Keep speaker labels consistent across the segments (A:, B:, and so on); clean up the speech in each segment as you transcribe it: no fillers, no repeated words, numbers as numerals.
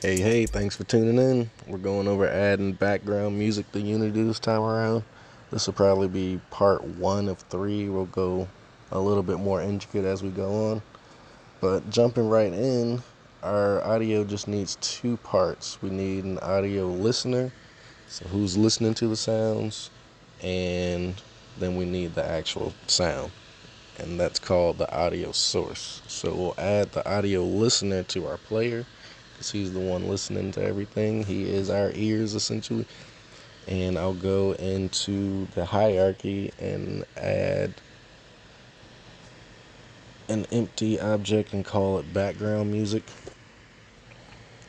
A: Hey, thanks for tuning in. We're going over adding background music to Unity this time around. This will probably be part 1 of 3. We'll go a little bit more intricate as we go on. But jumping right in, our audio just needs 2 parts. We need an audio listener, so who's listening to the sounds, and then we need the actual sound, and that's called the audio source. So we'll add the audio listener to our player, because he's the one listening to everything. He is our ears, essentially. And I'll go into the hierarchy and add an empty object and call it background music.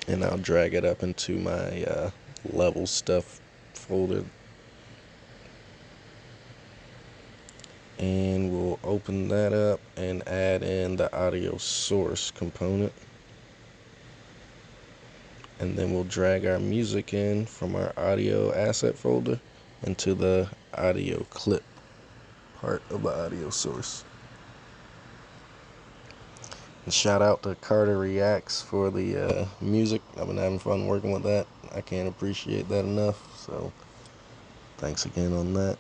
A: And I'll drag it up into my level stuff folder. And we'll open that up and add in the audio source component. And then we'll drag our music in from our audio asset folder into the audio clip part of the audio source. And shout out to Carter Reacts for the music. I've been having fun working with that. I can't appreciate that enough, so thanks again on that.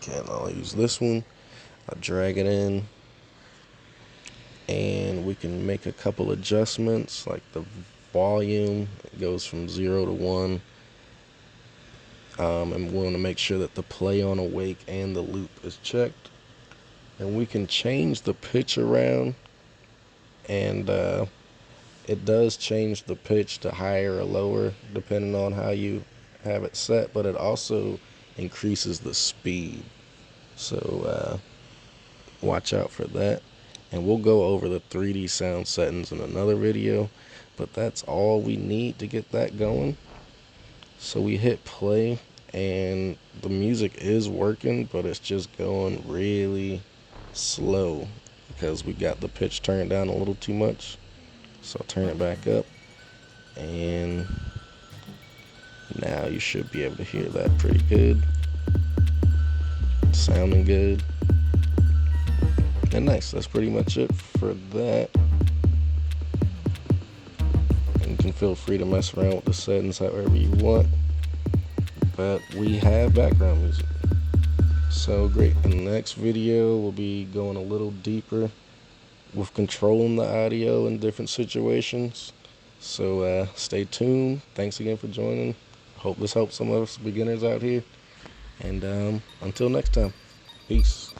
A: Okay, I'll use this one. I'll drag it in, and we can make a couple adjustments, like the volume. It goes from 0 to 1, and we want to make sure that the play on awake and the loop is checked. And we can change the pitch around, and it does change the pitch to higher or lower depending on how you have it set, but it also increases the speed, so watch out for that. And we'll go over the 3D sound settings in another video, but that's all we need to get that going. So we hit play, and the music is working, but it's just going really slow because we got the pitch turned down a little too much. So I'll turn it back up, and now you should be able to hear that pretty good. Sounding good. And nice, that's pretty much it for that. And you can feel free to mess around with the settings however you want. But we have background music. So great. In the next video, we'll be going a little deeper with controlling the audio in different situations. So stay tuned. Thanks again for joining. Hope this helps some of us beginners out here. And until next time, peace.